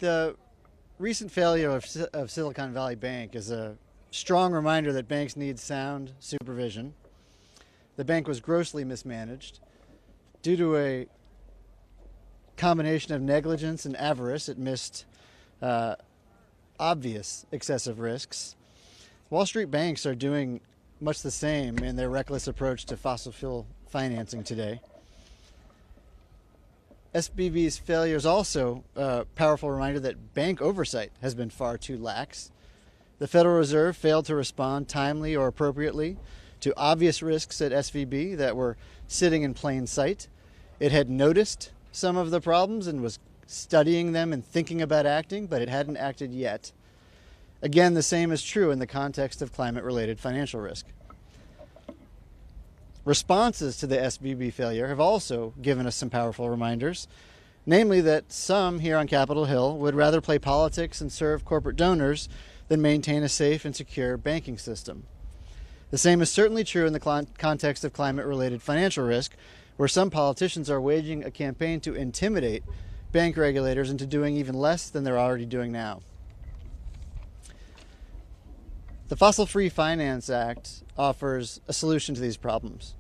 The recent failure of Silicon Valley Bank is a strong reminder that banks need sound supervision. The bank was grossly mismanaged. Due to a combination of negligence and avarice, it missed obvious excessive risks. Wall Street banks are doing much the same in their reckless approach to fossil fuel financing today. SVB's failure is also a powerful reminder that bank oversight has been far too lax. The Federal Reserve failed to respond timely or appropriately to obvious risks at SVB that were sitting in plain sight. It had noticed some of the problems and was studying them and thinking about acting, but it hadn't acted yet. Again, the same is true in the context of climate-related financial risk. Responses to the SVB failure have also given us some powerful reminders, namely that some here on Capitol Hill would rather play politics and serve corporate donors than maintain a safe and secure banking system. The same is certainly true in the context of climate-related financial risk, where some politicians are waging a campaign to intimidate bank regulators into doing even less than they're already doing now. The Fossil Free Finance Act offers a solution to these problems.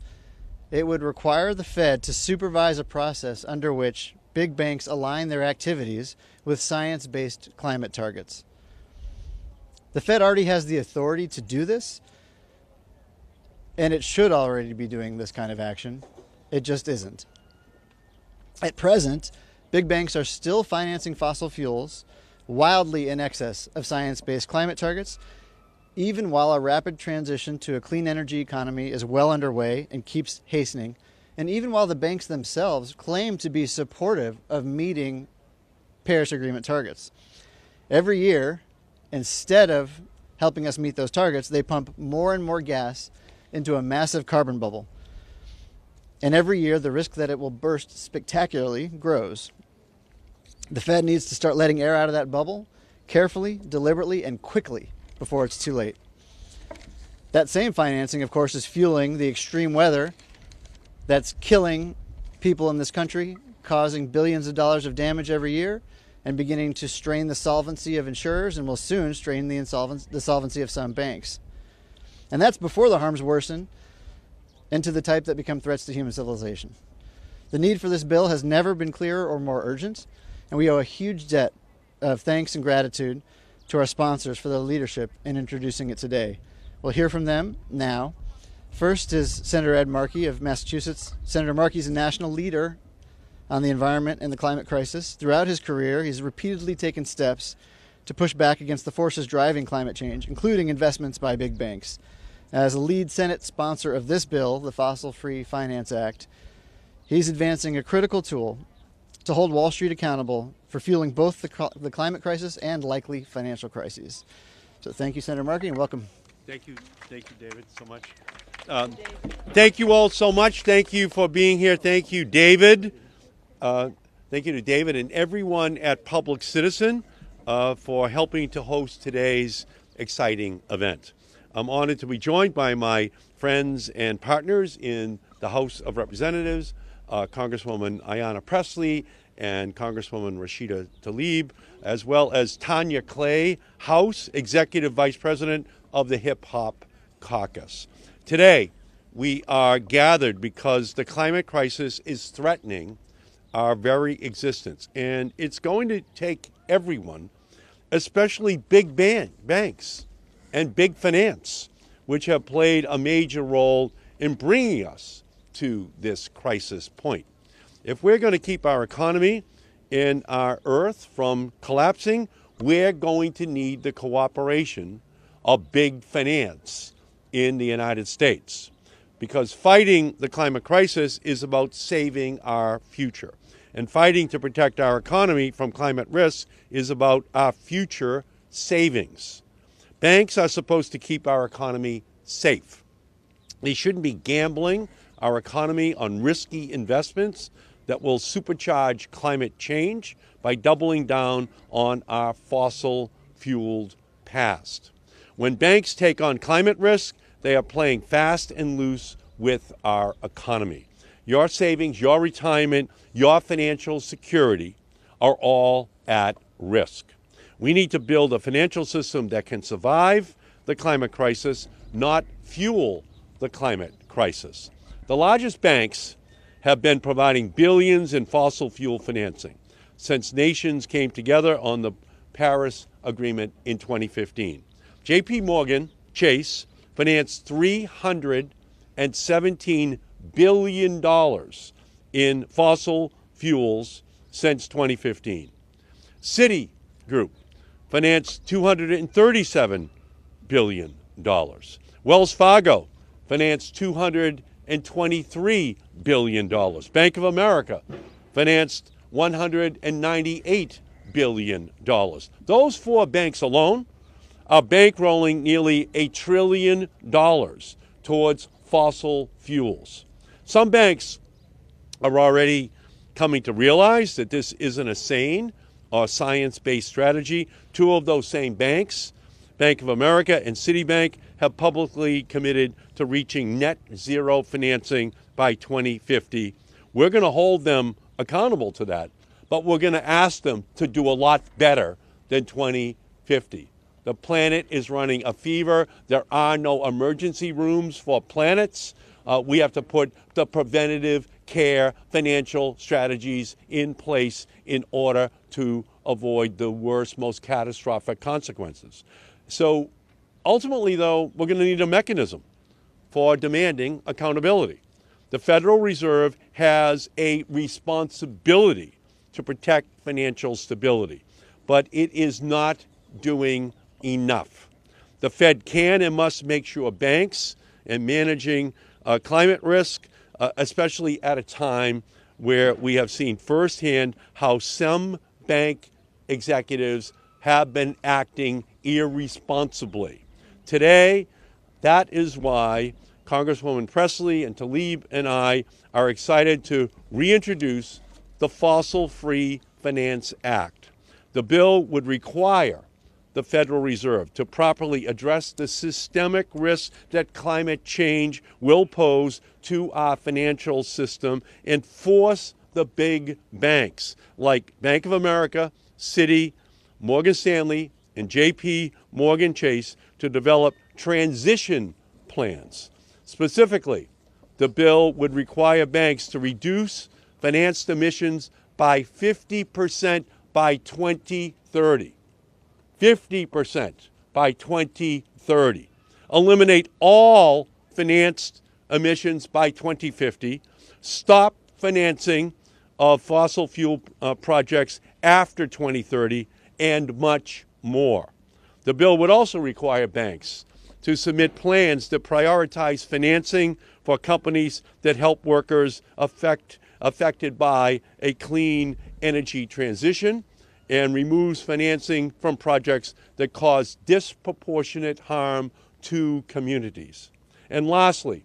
It would require the Fed to supervise a process under which big banks align their activities with science-based climate targets. The Fed already has the authority to do this, and it should already be doing this kind of action. It just isn't. At present, big banks are still financing fossil fuels wildly in excess of science-based climate targets, even while a rapid transition to a clean energy economy is well underway and keeps hastening, and even while the banks themselves claim to be supportive of meeting Paris Agreement targets. Every year, instead of helping us meet those targets, they pump more and more gas into a massive carbon bubble. And every year, the risk that it will burst spectacularly grows. The Fed needs to start letting air out of that bubble carefully, deliberately, and quickly before it's too late. That same financing, of course, is fueling the extreme weather that's killing people in this country, causing billions of dollars of damage every year, and beginning to strain the solvency of insurers, and will soon strain the solvency of some banks. And that's before the harms worsen into the type that become threats to human civilization. The need for this bill has never been clearer or more urgent, and we owe a huge debt of thanks and gratitude to our sponsors for their leadership in introducing it today. We'll hear from them now. First is Senator Ed Markey of Massachusetts. Senator Markey is a national leader on the environment and the climate crisis. Throughout his career, he's repeatedly taken steps to push back against the forces driving climate change, including investments by big banks. As a lead Senate sponsor of this bill, the Fossil Free Finance Act, he's advancing a critical tool to hold Wall Street accountable for fueling both the climate crisis and likely financial crises. So thank you, Senator Markey, and welcome. Thank you, David, so much. Thank you all so much. Thank you for being here. Thank you, David. Thank you to David and everyone at Public Citizen for helping to host today's exciting event. I'm honored to be joined by my friends and partners in the House of Representatives, Congresswoman Ayanna Pressley and Congresswoman Rashida Tlaib, as well as Tanya Clay, House Executive Vice President of the Hip Hop Caucus. Today, we are gathered because the climate crisis is threatening our very existence, and it's going to take everyone, especially big banks and big finance, which have played a major role in bringing us to this crisis point. If we're going to keep our economy and our earth from collapsing, we're going to need the cooperation of big finance in the United States, because fighting the climate crisis is about saving our future. And fighting to protect our economy from climate risks is about our future savings. Banks are supposed to keep our economy safe. They shouldn't be gambling our economy on risky investments that will supercharge climate change by doubling down on our fossil-fueled past. When banks take on climate risk, they are playing fast and loose with our economy. Your savings, your retirement, your financial security are all at risk. We need to build a financial system that can survive the climate crisis, not fuel the climate crisis. The largest banks have been providing billions in fossil fuel financing since nations came together on the Paris Agreement in 2015. JP Morgan Chase financed $317 billion in fossil fuels since 2015. Citigroup financed $237 billion. Wells Fargo financed $223 billion. Bank of America financed $198 billion. Those four banks alone are bankrolling nearly $1 trillion towards fossil fuels. Some banks are already coming to realize that this isn't a sane or science-based strategy. Two of those same banks, Bank of America and Citibank, have publicly committed to reaching net zero financing by 2050. We're going to hold them accountable to that, but we're going to ask them to do a lot better than 2050. The planet is running a fever. There are no emergency rooms for planets. We have to put the preventative care financial strategies in place in order to avoid the worst, most catastrophic consequences. So ultimately, though, we're going to need a mechanism for demanding accountability. The Federal Reserve has a responsibility to protect financial stability, but it is not doing enough. The Fed can and must make sure banks and managing climate risk, especially at a time where we have seen firsthand how some bank executives have been acting irresponsibly. Today, that is why Congresswoman Presley and Tlaib and I are excited to reintroduce the Fossil-Free Finance Act. The bill would require the Federal Reserve to properly address the systemic risks that climate change will pose to our financial system and force the big banks like Bank of America, Citi, Morgan Stanley, and JP Morgan Chase to develop transition plans. Specifically, the bill would require banks to reduce financed emissions by 50% by 2030. 50% by 2030. Eliminate all financed emissions by 2050. Stop financing of fossil fuel projects after 2030, and much more. The bill would also require banks to submit plans that prioritize financing for companies that help workers affected by a clean energy transition and removes financing from projects that cause disproportionate harm to communities. And lastly,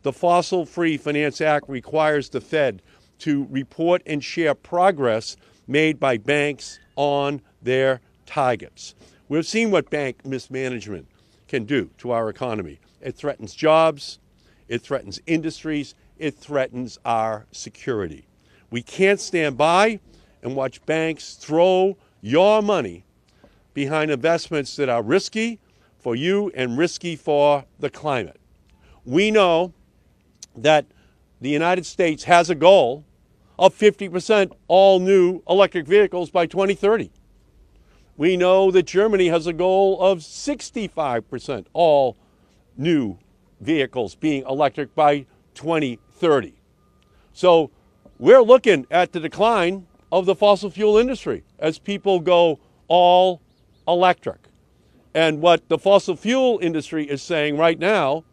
the Fossil-Free Finance Act requires the Fed to report and share progress made by banks on their targets. We've seen what bank mismanagement can do to our economy. It threatens jobs, it threatens industries, it threatens our security. We can't stand by and watch banks throw your money behind investments that are risky for you and risky for the climate. We know that the United States has a goal of 50% all new electric vehicles by 2030. We know that Germany has a goal of 65% all new vehicles being electric by 2030. So we're looking at the decline of the fossil fuel industry as people go all electric. And what the fossil fuel industry is saying right now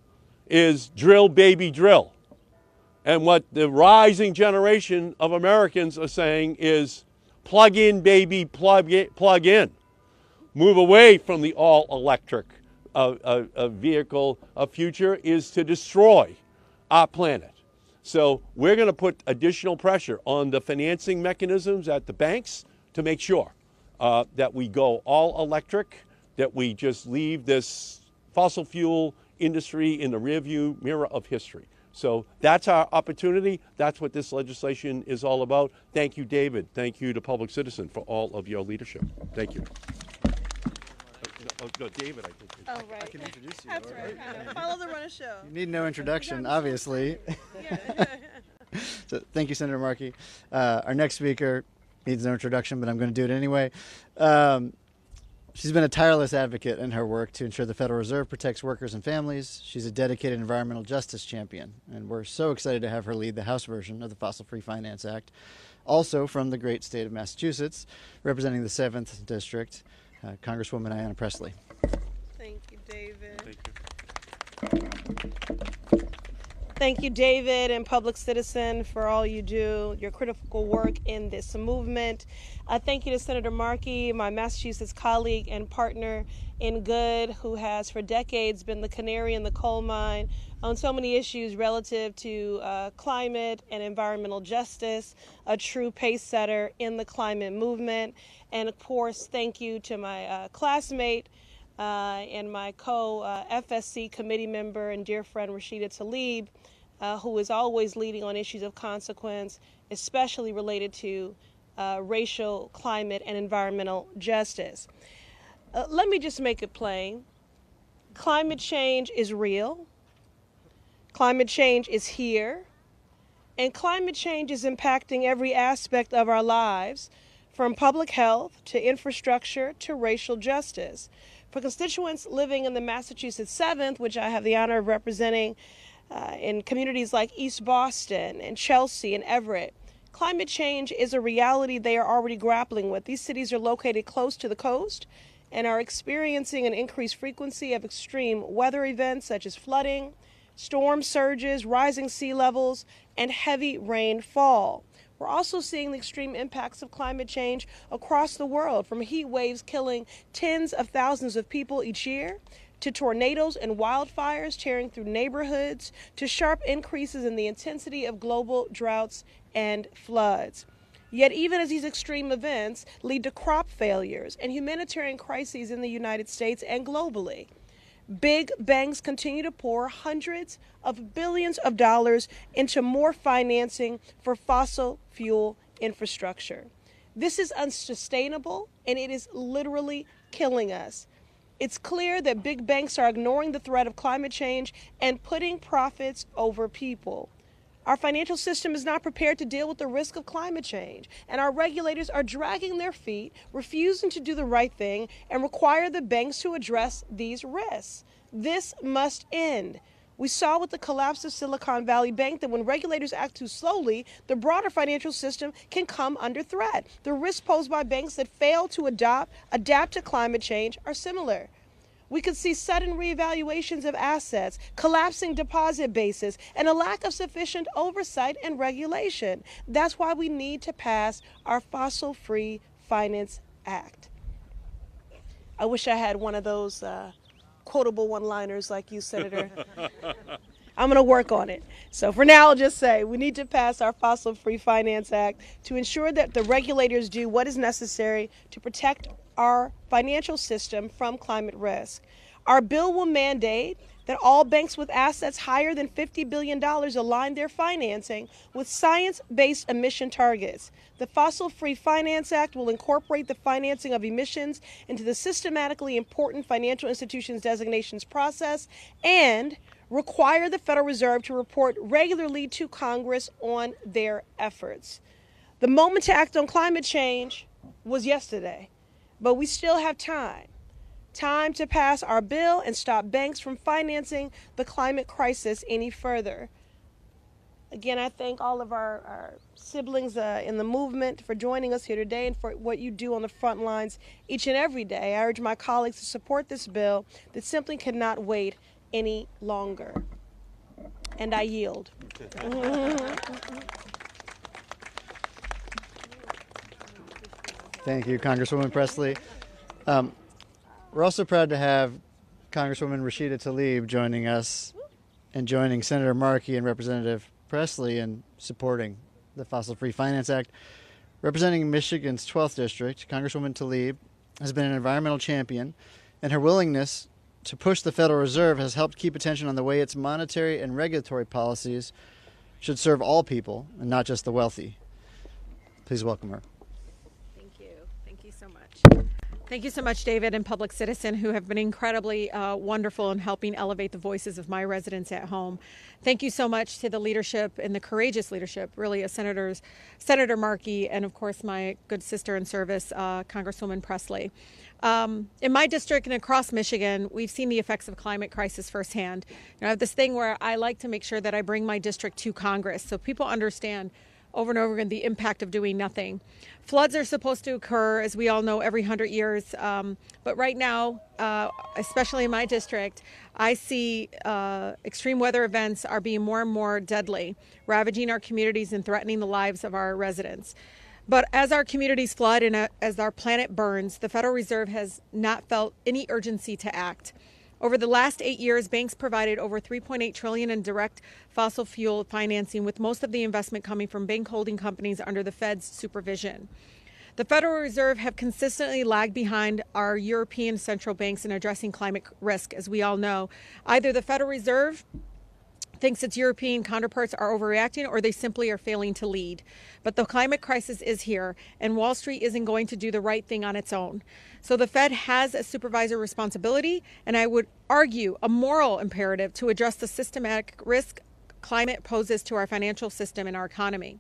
is drill, baby, drill. And what the rising generation of Americans are saying is plug in, baby, plug in. Move away from the all-electric vehicle. Future is to destroy our planet. So we're going to put additional pressure on the financing mechanisms at the banks to make sure that we go all electric, that we just leave this fossil fuel industry in the rearview mirror of history. So that's our opportunity. That's what this legislation is all about. Thank you, David. Thank you to Public Citizen for all of your leadership. Thank you. No, David, I think. Oh, right. I can introduce you. That's right. I know. Follow the runner show. You need no introduction, obviously. Yeah. So thank you, Senator Markey. Our next speaker needs no introduction, but I'm going to do it anyway. She's been a tireless advocate in her work to ensure the Federal Reserve protects workers and families. She's a dedicated environmental justice champion, and we're so excited to have her lead the House version of the Fossil Free Finance Act. Also from the great state of Massachusetts, representing the 7th District, Congresswoman Ayanna Pressley. Thank you, David. Thank you. Thank you, David and Public Citizen, for all you do, your critical work in this movement. Thank you to Senator Markey, my Massachusetts colleague and partner in good, who has for decades been the canary in the coal mine on so many issues relative to climate and environmental justice, a true pace setter in the climate movement. And of course, thank you to my classmate and my co-FSC committee member and dear friend Rashida Tlaib, who is always leading on issues of consequence, especially related to racial, climate, and environmental justice. Let me just make it plain. Climate change is real. Climate change is here. And climate change is impacting every aspect of our lives, from public health to infrastructure to racial justice. For constituents living in the Massachusetts 7th, which I have the honor of representing in communities like East Boston and Chelsea and Everett, climate change is a reality they are already grappling with. These cities are located close to the coast and are experiencing an increased frequency of extreme weather events such as flooding, storm surges, rising sea levels, and heavy rainfall. We're also seeing the extreme impacts of climate change across the world, from heat waves killing tens of thousands of people each year, to tornadoes and wildfires tearing through neighborhoods, to sharp increases in the intensity of global droughts and floods. Yet even as these extreme events lead to crop failures and humanitarian crises in the United States and globally, big banks continue to pour hundreds of billions of dollars into more financing for fossil fuel infrastructure. This is unsustainable, and it is literally killing us. It's clear that big banks are ignoring the threat of climate change and putting profits over people. Our financial system is not prepared to deal with the risk of climate change, and our regulators are dragging their feet, refusing to do the right thing, and require the banks to address these risks. This must end. We saw with the collapse of Silicon Valley Bank that when regulators act too slowly, the broader financial system can come under threat. The risks posed by banks that fail to adapt to climate change are similar. We could see sudden reevaluations of assets, collapsing deposit bases, and a lack of sufficient oversight and regulation. That's why we need to pass our Fossil Free Finance Act. I wish I had one of those quotable one-liners like you, Senator. I'm going to work on it. So for now, I'll just say we need to pass our Fossil Free Finance Act to ensure that the regulators do what is necessary to protect our financial system from climate risk. Our bill will mandate that all banks with assets higher than $50 billion align their financing with science-based emission targets. The Fossil Free Finance Act will incorporate the financing of emissions into the systematically important financial institutions designations process and require the Federal Reserve to report regularly to Congress on their efforts. The moment to act on climate change was yesterday, but we still have time. Time to pass our bill and stop banks from financing the climate crisis any further. Again, I thank all of our siblings in the movement for joining us here today and for what you do on the front lines each and every day. I urge my colleagues to support this bill that simply cannot wait any longer. And I yield. Thank you, Congresswoman Pressley. We're also proud to have Congresswoman Rashida Tlaib joining us and joining Senator Markey and Representative Pressley in supporting the Fossil Free Finance Act. Representing Michigan's 12th District, Congresswoman Tlaib has been an environmental champion, and her willingness to push the Federal Reserve has helped keep attention on the way its monetary and regulatory policies should serve all people and not just the wealthy. Please welcome her. Thank you. Thank you so much. Thank you so much, David and Public Citizen, who have been incredibly wonderful in helping elevate the voices of my residents at home. Thank you so much to the leadership and the courageous leadership, really, of Senator Markey, and of course my good sister in service, Congresswoman Presley. In my district and across Michigan, we've seen the effects of climate crisis firsthand. I have this thing where I like to make sure that I bring my district to Congress so people understand over and over again the impact of doing nothing. Floods are supposed to occur, as we all know, every 100 years. But right now, especially in my district, I see extreme weather events are being more and more deadly, ravaging our communities and threatening the lives of our residents. But as our communities flood and as our planet burns, the Federal Reserve has not felt any urgency to act. Over the last 8 years, banks provided over $3.8 trillion in direct fossil fuel financing, with most of the investment coming from bank holding companies under the Fed's supervision. The Federal Reserve have consistently lagged behind our European central banks in addressing climate risk, as we all know. Either the Federal Reserve thinks its European counterparts are overreacting, or they simply are failing to lead. But the climate crisis is here, and Wall Street isn't going to do the right thing on its own. So the Fed has a supervisor responsibility, and I would argue a moral imperative to address the systematic risk climate poses to our financial system and our economy.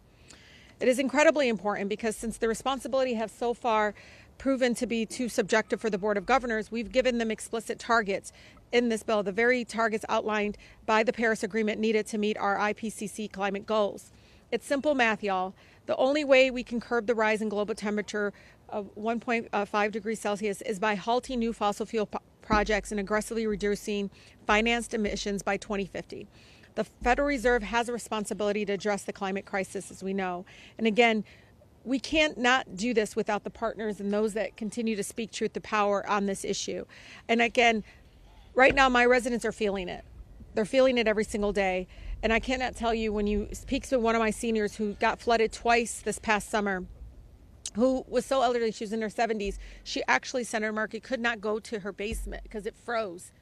It is incredibly important because since the responsibility has so far proven to be too subjective for the Board of Governors, we've given them explicit targets in this bill, the very targets outlined by the Paris Agreement needed to meet our IPCC climate goals. It's simple math, y'all. The only way we can curb the rise in global temperature of 1.5 degrees Celsius is by halting new fossil fuel projects and aggressively reducing financed emissions by 2050. The Federal Reserve has a responsibility to address the climate crisis, as we know. And again, we can't not do this without the partners and those that continue to speak truth to power on this issue. And again, right now, my residents are feeling it. They're feeling it every single day. And I cannot tell you, when you speak to one of my seniors who got flooded twice this past summer, who was so elderly, she was in her 70s, she actually, Senator Markey, could not go to her basement because it froze.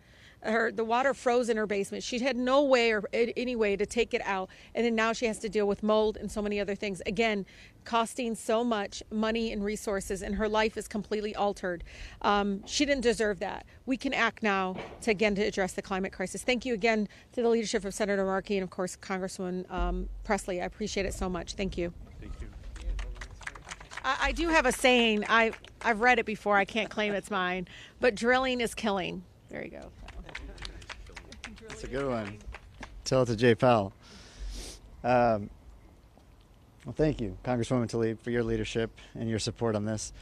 The water froze in her basement. She had no way or any way to take it out. And then now she has to deal with mold and so many other things. Again, costing so much money and resources, and her life is completely altered. She didn't deserve that. We can act now to address the climate crisis. Thank you again to the leadership of Senator Markey and, of course, Congresswoman Presley. I appreciate it so much. Thank you. Thank you. I do have a saying. I've read it before. I can't claim it's mine. But drilling is killing. There you go. That's a good one. Tell it to Jay Powell. Well, thank you, Congresswoman Tlaib, for your leadership and your support on this.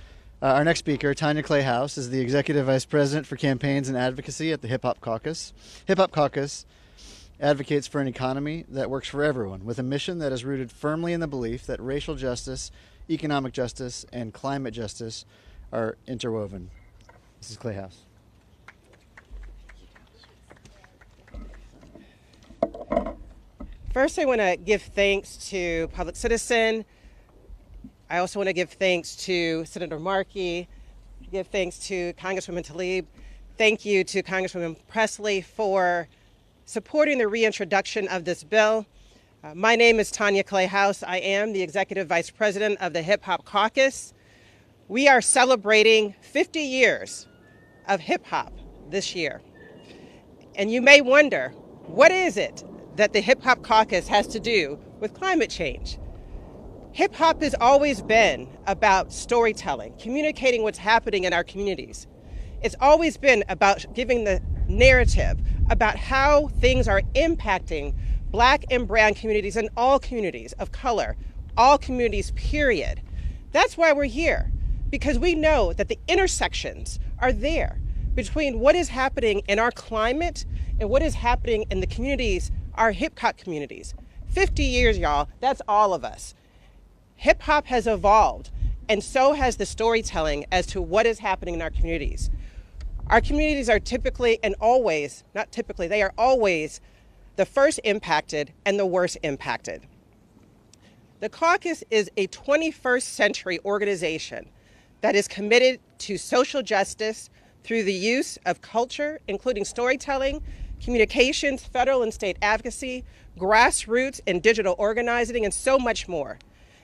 Our next speaker, Tanya Clay House, is the Executive Vice President for Campaigns and Advocacy at the Hip Hop Caucus. Hip Hop Caucus advocates for an economy that works for everyone, with a mission that is rooted firmly in the belief that racial justice, economic justice, and climate justice are interwoven. Mrs. Clay House. First, I want to give thanks to Public Citizen. I also want to give thanks to Senator Markey, give thanks to Congresswoman Tlaib. Thank you to Congresswoman Presley for supporting the reintroduction of this bill. My name is Tanya Clay House. I am the Executive Vice President of the Hip Hop Caucus. We are celebrating 50 years of hip hop this year. And you may wonder, what is it that the Hip Hop Caucus has to do with climate change? Hip hop has always been about storytelling, communicating what's happening in our communities. It's always been about giving the narrative about how things are impacting Black and brown communities and all communities of color, all communities, period. That's why we're here, because we know that the intersections are there between what is happening in our climate and what is happening in the communities, our hip hop communities. 50 years, y'all, that's all of us. Hip hop has evolved, and so has the storytelling as to what is happening in our communities. Our communities are typically and always, not typically, they are always the first impacted and the worst impacted. The caucus is a 21st century organization that is committed to social justice, through the use of culture, including storytelling, communications, federal and state advocacy, grassroots and digital organizing, and so much more.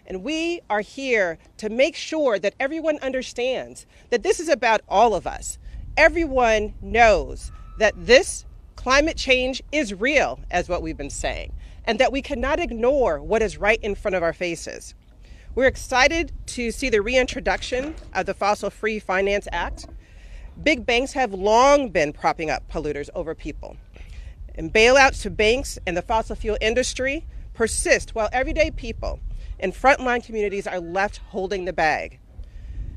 And we are here to make sure that everyone understands that this is about all of us. Everyone knows that this climate change is real, as what we've been saying, and that we cannot ignore what is right in front of our faces. We're excited to see the reintroduction of the Fossil Free Finance Act. Big banks have long been propping up polluters over people. And bailouts to banks and the fossil fuel industry persist while everyday people and frontline communities are left holding the bag.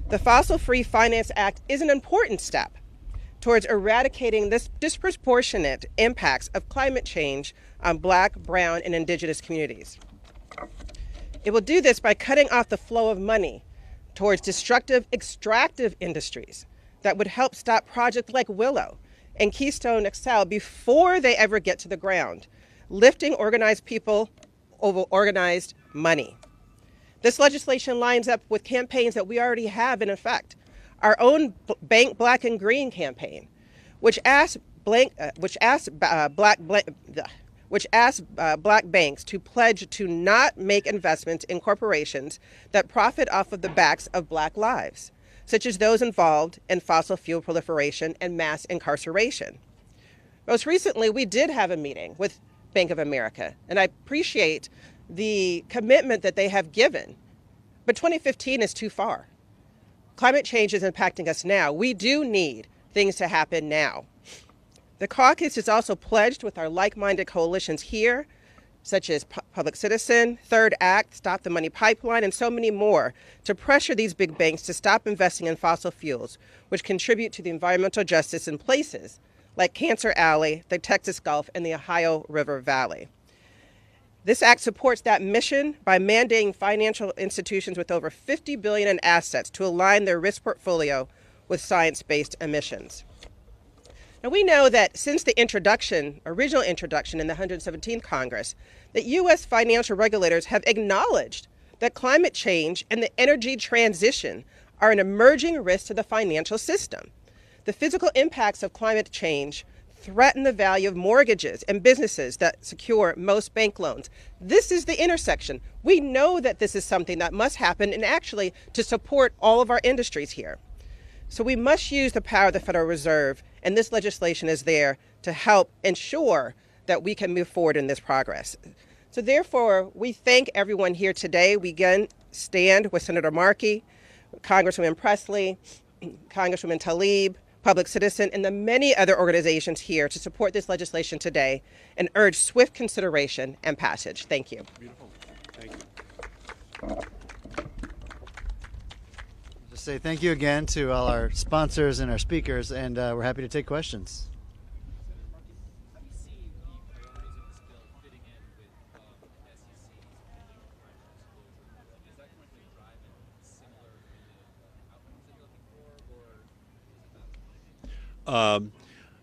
The Fossil Free Finance Act is an important step towards eradicating this disproportionate impacts of climate change on Black, brown, and indigenous communities. It will do this by cutting off the flow of money towards destructive extractive industries that would help stop projects like Willow and Keystone XL before they ever get to the ground, lifting organized people over organized money. This legislation lines up with campaigns that we already have in effect. Our own Bank Black and Green campaign, which asks black banks to pledge to not make investments in corporations that profit off of the backs of Black lives, such as those involved in fossil fuel proliferation and mass incarceration. Most recently, we did have a meeting with Bank of America, and I appreciate the commitment that they have given. But 2015 is too far. Climate change is impacting us now. We do need things to happen now. The caucus is also pledged with our like-minded coalitions here, such as Public Citizen, Third Act, Stop the Money Pipeline, and so many more, to pressure these big banks to stop investing in fossil fuels, which contribute to the environmental justice in places like Cancer Alley, the Texas Gulf, and the Ohio River Valley. This act supports that mission by mandating financial institutions with over $50 billion in assets to align their risk portfolio with science-based emissions. Now, we know that since the original introduction in the 117th Congress, that U.S. financial regulators have acknowledged that climate change and the energy transition are an emerging risk to the financial system. The physical impacts of climate change threaten the value of mortgages and businesses that secure most bank loans. This is the intersection. We know that this is something that must happen, and actually to support all of our industries here. So we must use the power of the Federal Reserve, and this legislation is there to help ensure that we can move forward in this progress. So therefore, we thank everyone here today. We again stand with Senator Markey, Congresswoman Presley, Congresswoman Tlaib, Public Citizen, and the many other organizations here to support this legislation today and urge swift consideration and passage. Thank you. Beautiful. Thank you. Just say thank you again to all our sponsors and our speakers, and we're happy to take questions.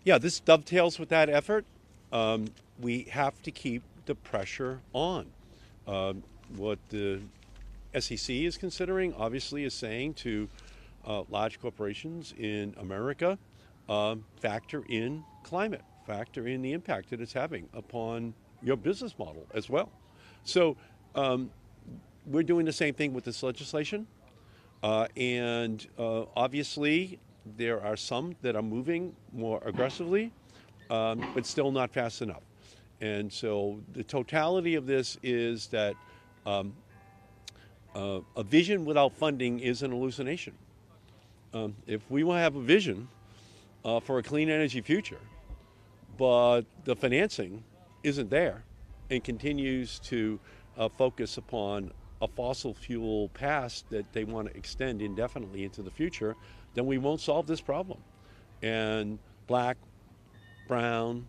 Yeah, this dovetails with that effort. We have to keep the pressure on. What the SEC is considering, obviously, is saying to large corporations in America, factor in climate, factor in the impact that it's having upon your business model as well. So we're doing the same thing with this legislation. And obviously, there are some that are moving more aggressively, but still not fast enough. And so the totality of this is that a vision without funding is an hallucination. If we want to have a vision for a clean energy future, but the financing isn't there and continues to focus upon a fossil fuel past that they want to extend indefinitely into the future, then we won't solve this problem. And Black, brown,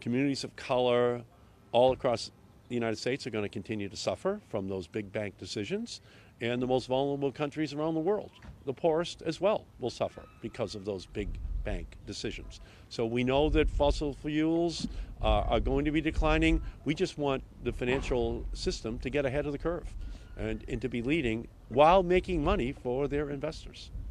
communities of color all across the United States are going to continue to suffer from those big bank decisions. And the most vulnerable countries around the world, the poorest as well, will suffer because of those big bank decisions. So we know that fossil fuels are going to be declining. We just want the financial system to get ahead of the curve and to be leading while making money for their investors.